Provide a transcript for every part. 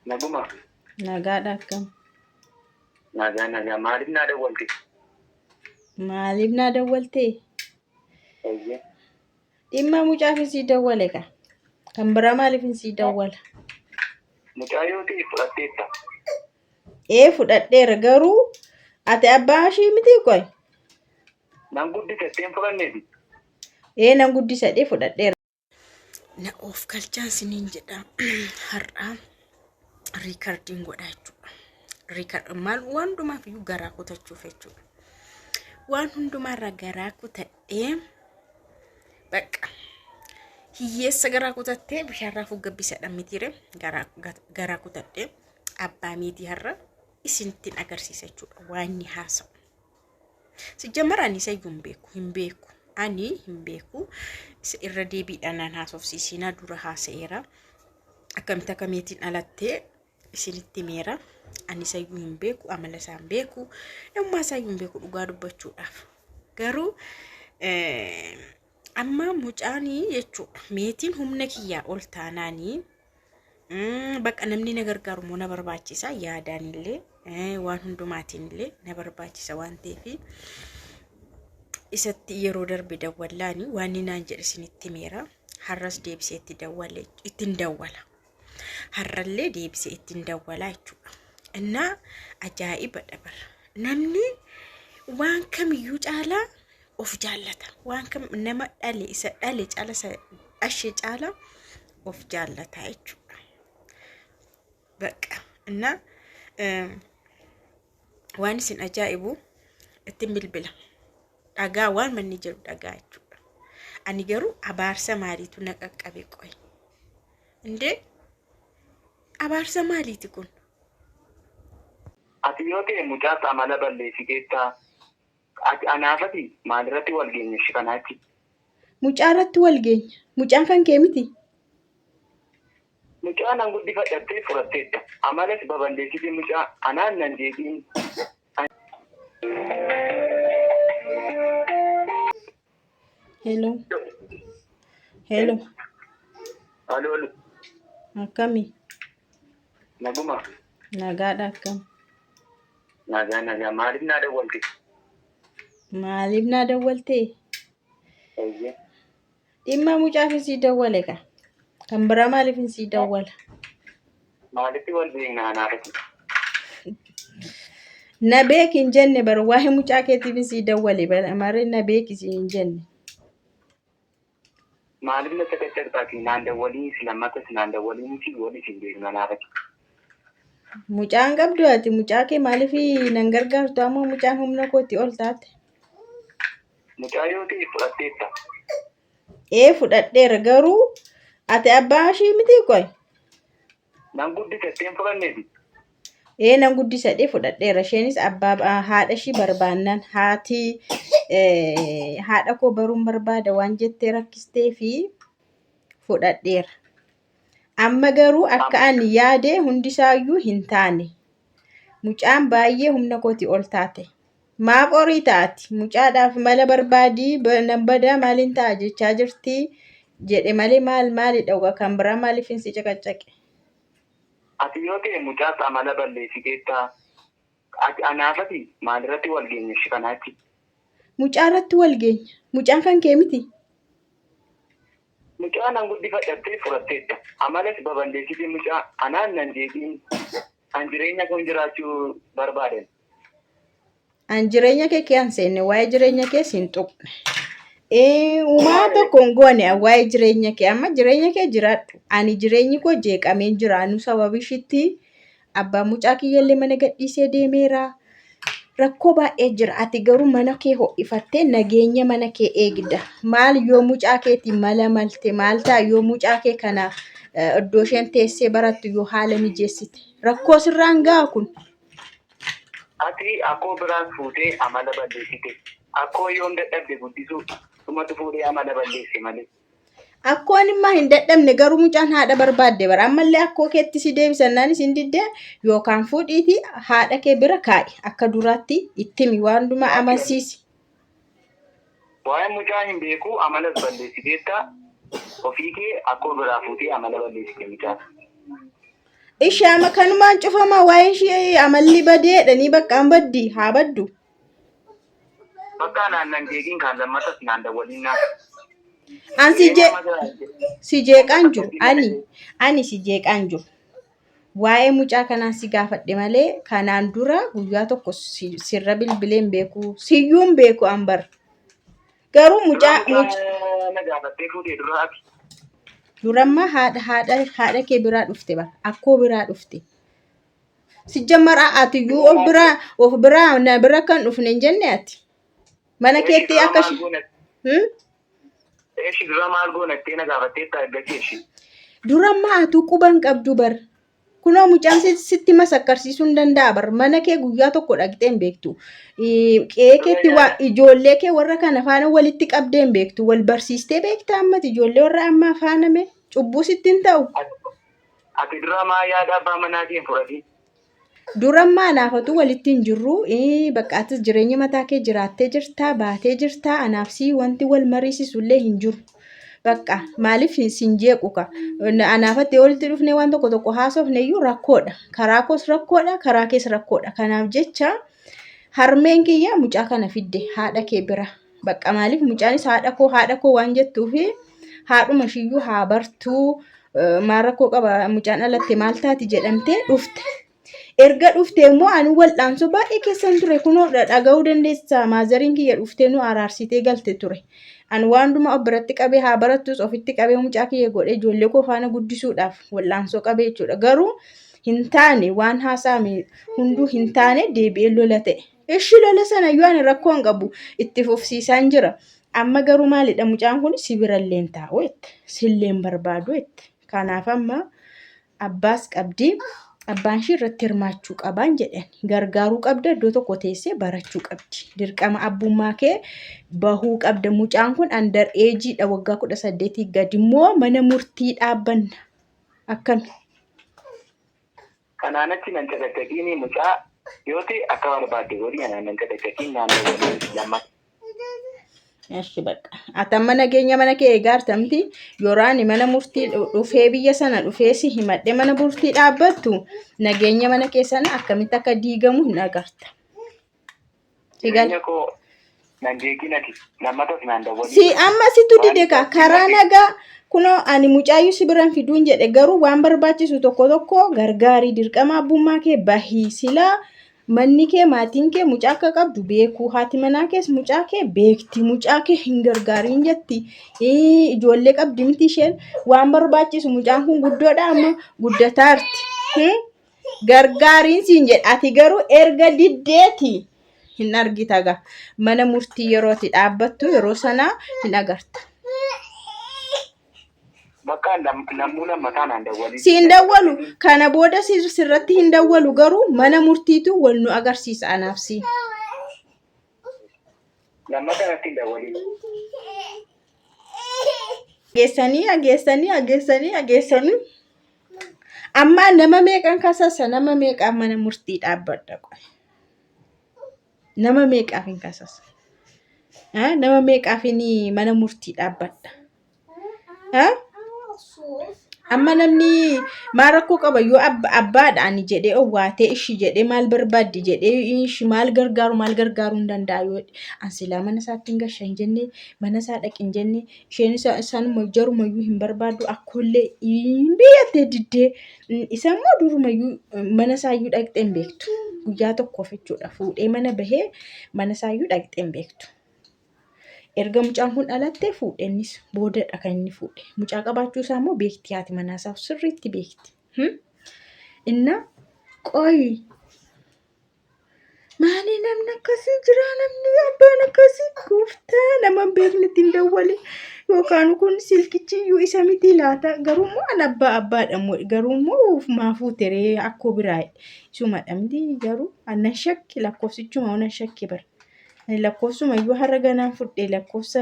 Naguma. Nagaadha akkam. Nagaa maaliif naa dawwalte? Maaliif naa dawwaltee? Eeyyee. Dhimma mucaafin sii dawwale ka. Kan biraa maaliifin sii dawwala? Mucaa yoo ta'e fudhatteetta. Fudhadheera garuu ati abbaa ishii miti qoy. Nan guddifatteen fudhanneeti. Nan guddisadhee fudhadheera. Na of galchaan siniin jedha har'aa riikardiin godhaa jechuudha. Maal waan hundumaaf iyyuu garaa kutachuuf jechuudha. Waan hundumaarra garaa kutadhee bakka hiyyeessa garaa kutattee bishaarraa fugabbisadha mitiire garaa kutadhee abbaa miitii har'a isinittiin agarsiisa jechuudha waan inni haasa'u. Sijjammara ani isa iyyuu hin beeku. Ani hin beeku irra deebiidhaan haasofsiisinaa dura haasa'eera. Akkamitti akkamiitiin alattee isinitti meera. Ani isa iyyuu hin beeku, amala isaa hin beeku, dhimma isaa iyyuu hin beeku dhugaa dubbachuudhaaf. Garuu amma mucaanii jechuudha meetiin humna kiyyaa ol taanaanii bakka namni na gargaaru immoo na barbaachisa yaadaan illee waan hundumaatiin illee na barbaachisa waan ta'eef isatti yeroo darbe dawwallaanii waan inni naan jedhe isinitti meera. Har'as deebisee ittiin dawwala. Har'allee deebisee ittiin dawwalaa jechuudha. Innaa ajaa'iba dabara. Namni waan kamiyyuu caalaa of jaallata. Waan kam nama dhale isa dhale caala isa ashee caala of jaallata jechuudha. Bakka innaa waan isin ajaa'ibu ittiin bilbila. Dhagaa waan manni jedhu dhagaa jechuudha. Ani garuu abaarsa maaliitu na qaqqabe qoy. Indee abaarsa maaliiti kun? Ati yoo ta'e mucaa amala balleessiteetta. Ati anaafati maalirratti wal geenye kanaatti? Mucaa irratti wal geenya. Mucaan kan kee miti? Mucaa nan guddifadhattee fudhatteetta. Amalas baballeessite mucaa anaan nan deebiin. Hello. Hello. Halo. Akkami? Naguma. Nagaadha akkam. Nagaa maaliif naa dawwalte? Maaliif naa dawwaltee? Eeyyee. Dhimma mucaafin sii dawwale ka. Kan biraa maaliifin sii dawwala? Maalitti wal beeknaa anaafati? Na beeki hin jenne bara waa'ee mucaa keetiifin sii dawwale bara maarree na beeki sii hin jenne. Maaliif na sakachaqxaati naan dawwaliin silammata sinaan dawwaliin si wal isin beekna anaafati? Mucaan qabdu ati mucaa kee maaliif nan gargaartu ammoo mucaan humna kootti ol taate? Mucaa yoo ta'e fudhatteetta. Fudhadheera garuu ati abbaa ishii miti qoy. Nan guddifatteen fudhanneeti. Nan guddisadhee fudhadheera. Isheenis abbaa haadha ishii barbaannan haati haadha koo baruun barbaada waan jettee rakkistee fi fudhadheera. Amma garuu akka ani yaade hundisaayyuu hin taane. Mucaan baay'ee humna kooti ol taate. Maaf horii taati? Mucaadhaaf mala barbaadii nan badaa maaliin ta'a jechaa jirti jedhe malee maali dhawwa kan biraa maaliifin si caqacaqe? Ati yoo ta'e mucaa amala balleessiteetta. Ati anaafati maalirratti wal geenye kanaatti? Mucaa irratti wal geenya. Mucaan kan kee miti? Mucaa nan guddifadhattee fudhatteetta. Amalas baballeessite mucaa anaan nan deebiin. An jireenya kun jiraachuu barbaadan. An jireenya kee kee seenne waa'ee jireenya kee siin tuqne. Uumaa tokkoon goone waa'ee jireenya kee amma jireenya kee jiraadhu. Ani jireenyi koo jeeqamee jiraannu sababii ishiitti abbaa mucaa kiyyaallee mana gadhiisee deemeera. Rakkoo baay'ee jira. Ati garuu mana kee ho'ifattee nageenya mana kee eegda. Maal yoo mucaa keetiin mala malte maal ta'a yoo mucaa kee kana iddoo isheen teessee barattu yoo haala mijeessite. Rakkoo sirraan ga'a kun. Ati akkoo biraan fuutee amala balleessite. Akkoo yoon dadhabde guddisuu dhumatu fuudhee amala balleesse malee. Akkoon immoo hin dadhabne garuu mucaan haadha barbaadde bara ammallee akkoo keetti si deebisannaan isin diddee yookaan fuudhiiti haadha kee bira kaa'i akka duraatti ittimi waan hundumaa amansiisi. Waa'ee mucaa hin beeku amalas balleessiteetta ofii kee akkoo biraa fuutee amala balleessite mucaa. Ishaama kanumaan cufamaa waa'een ishee amalli badeedhanii bakka an baddi haa baddu. Bakka naannan deegiin kan lammatas naan dawwaliin naa. An si jeeqaan jiru ani si jeeqaan jiru. Waa'ee mucaa kanaa si gaafadhe malee kanaan dura guyyaa tokko sirra bilbileen beeku siyyuun beeku an bar. Garuu mucaa na gaafattee fuudhee dura abi. Duramma haadha kee biraa dhufte bara akkoo biraa dhufte. Sijjammara atiyyuu of biraa na bira kan dhufne hin jenne ati. Mana keetti akka Eeshi dura maal goonattee na gaafattee taa'ee Duramma atu quban qabdu bar. Kunoo mucaan sitti masakkarsiisuu hin danda'a bar. Mana kee guyyaa tokko dhaqxee hin beektu. Keekeetti ijoollee kee warra kana faana walitti qabdee hin beektu. Wal barsiistee beektaa ammati ijoollee warra amma afaaname cubbuu sitti hin ta'u. Ati dura maa yaada abbaa manaatiin fudhati? Durammaa naafatu walitti hin jirru. Bakka atis jireenya mataa kee jiraattee jirtaa baatee jirtaa anaafsii wanti wal mariisisullee hin jiru. Bakka maaliif sin jeequka anaafatti walitti dhufne waan tokko haasofne iyyuu rakkoodha. Karaa koos rakkoodha, karaa kees rakkoodha. Kanaaf jecha harmeen kiyya mucaa kana fidde haadha kee bira. Bakka maaliif mucaanis haadha koo waan jettuufi haadhuma shiyyuu haa bartuu maal rakkoo qaba mucaan alatte maal taati jedhamtee dhufte. Erga dhufte immoo ani wal'aansoo baay'ee keessan ture kunoo dhaga'uu dandeessa maazariin kiyya dhuftee nu araarsitee galte ture. An waanduma obbiratti qabee haa barattus ofitti qabee mucaa kiyya godhee ijoollee koo faana guddisuudhaaf wal'aansoo qabee jechuudha. Garuu hin taane waan haasa'ame hunduu hin taane deebi'ee lola ta'e. Ishi lola sana yoo ani rakkoo hin qabu itti fufsiisaan jira. Amma garuu maalidha mucaan kun si birallee hin taa'u jette. Sillee hin barbaadu jette. Kanaaf amma abbaas qabdii. Abbaan ishee irratti hirmaachuu qaban jedhan gargaaruu qabda iddoo tokko teessee barachuu qabdi. Dirqama abbummaa kee bahuu qabda. Mucaan kun under eejiidha waggaa 18 gadi immoo mana murtii dhaabbanna. Akkami? Kanaanatti nan cadaqaqiini mucaa yoo ta'e akka barbaadde godhi nan cadaqaqiin naannoo lammata. Eshi bakka. Atamma nageenya mana kee eegartamti yoraani mana murtii dhufee biyya sana dhufee si himadhe mana murtii dhaabbattu nageenya mana keessana akkamitti akka diigamu hin agarta. Sigal ko nan deeginati lammatas nan dawwali. Si amma situ dideka karaa nagaa kunoo ani mucaayyuu si biran fiduun jedhe garuu waan barbaachisu tokko gargaarii dirqama abbummaa kee bahii silaa manni kee maatiin kee mucaa akka qabdu beeku haati manaa kees mucaa kee beekti mucaa kee hin gargaariin jetti ijoollee qabdi miti isheen waan barbaachisu mucaan kun guddoodha amma guddataarti gargaariin siin jedha ati garuu erga diddeeti hin argita gaa mana murtii yerooti dhaabbattu yeroo sanaa hin agarta. Bakka namuu lammataan aan dawwali. Siin dawwalu kana booda sirratti hin dawwalu garuu mana murtiitu wal nu agarsiisa anaaf si. Lammataan atti hin dawwali. Ageessanii. Amma nama meeqan kasasa nama meeqaan mana murtii dhaabbadha qoy. Nama meeqaaf hin kasasa. Nama meeqaaf mana murtii dhaabbadha. Amma namni maal rakkoo qaba yoo abbaadhaan jedhee owwaatee ishi jedhee maal barbaaddi jedhee ishi maal gargaaruu hin danda'a yoo ansilaa mana isaatti hin gashan jennee mana isaa dhaqin jennee isheen isaanuma jarumayyuu hin barbaadu akkollee biyyattee diddee isammoo durumayyuu mana isaayyuu dhaqxee hin beektu guyyaa tokkoof jechuudha fuudhee mana bahee mana isaayyuu dhaqxee hin beektu. Erga mucaan kun dhalattee fuudhennis boodadha kan inni fuudhe. Mucaa qabaachuu isaa immoo beekti haati manaa isaa sirriitti beekti. Inna qoyi maali namni akkasii jira namni abbaan akkasii gooftaa nama beeknetti hin dawwale yookaan kun silkichi iyyuu isa miti laata garuummoo an abbaadha garuummoo maafuu teree akkoo biraa isuma dhamdi garuu annan shakki lakkoofsichuma onan shakki bara. Lakkoofsuma iyyuu har'a ganaan fudhee lakkoofsa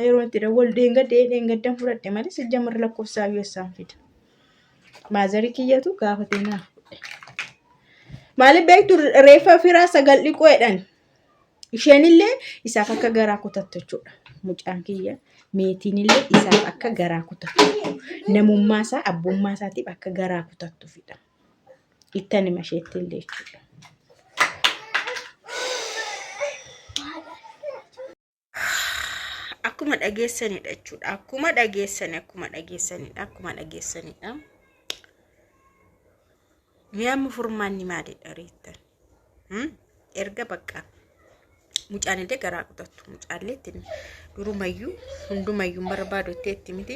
yeroo itti dawwalu dheengaddan fudhadhe malee sijjamar lakkoofsaa iyyuu isaan fida. Maazarii kiyyatu gaafatee naaf fudhe. Maaliif beektu reeffa firaa sagal dhiqoo jedhan. Isheenillee isaaf akka garaa kutattu jechuudha. Mucaan kiyya meetiinillee isaaf akka garaa kutattu. Namummaa isaa abbummaa isaatiif akka garaa kutattu fida. ittani masheettille jechuudha. Akkuma dhageessanidha jechuudha. Akkuma dhageessanidha. Mi'aamni furmaanni maalidha reettan? Erga bakka mucaan illee garaa kutattu mucaalleetti durumayyuu hundumayyuu barbaadu itti miti.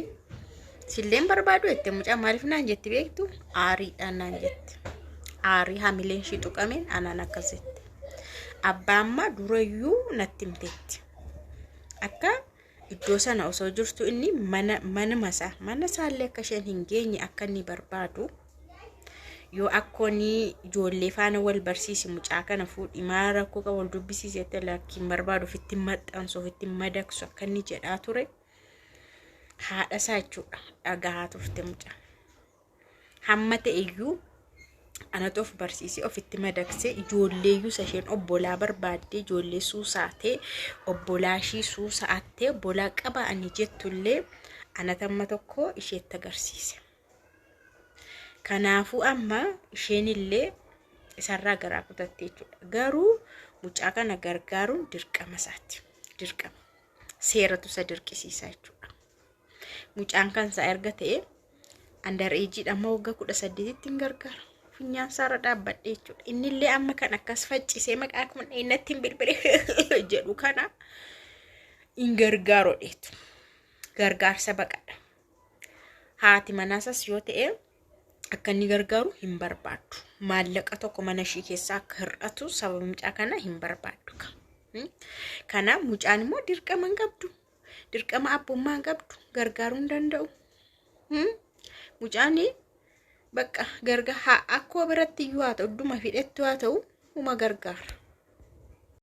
Silleen barbaadu itti mucaa maaliif naan jetti beektu? Aariidhaan naan jetti. Aarii hamileen ishii tuqameen anaan akkasitti. Abbaamma durayyuu natti himteetti. Akka iddoo sana osoo jirtu inni mana isaallee akka isheen hin geenye akka inni barbaadu. Yoo akkooni ijoollee faana wal barsiisi mucaa kana fuudhi maa rakkoo qaba wal dubbisiisetti lakkiin barbaadu ofitti maxxansu ofitti madaqsu akka inni jedhaa ture. Haadha isaa jechuudha dhagahaa turte mucaa. Hamma ta'eyyuu anatu of barsiisee ofitti madaqsee ijoolleeyyuu isheen obbolaa barbaaddee ijoollee suusaatee obbolaa ishii suusaattee obbolaa qaba ani jettullee anatamma tokko isheetti agarsiise. Kanaafuu amma isheen illee isarraa garaa kutatte jechuudha. Garuu mucaa kana gargaaruun dirqama isaati. Dirqama. Seeratu isa dirqisiisa jechuudha. Mucaan kan isaa erga ta'e andar eejiidha amma waggaa 18tti hin gargaara. Funyaan isaarra dhaabbadhe jechuudha. Inni illee amma kan akkas faccisee maqaa kun innatti hin bilbile jedhu kana hin gargaaru dheetu. Gargaarsa baqadha. Haati manaasas yoo ta'e akka inni gargaaru hin barbaadu. Maallaqa tokko mana ishii keessaa akka hir'atu sababa mucaa kana hin barbaadu. Kana mucaan immoo dirqama hin qabdu. Dirqama abbummaa hin qabdu. Gargaaruu hin danda'u. Mucaan bakka gargaara akkoo biratti iyyuu haa ta'u dhuma fidhetti haa ta'u uma gargaara.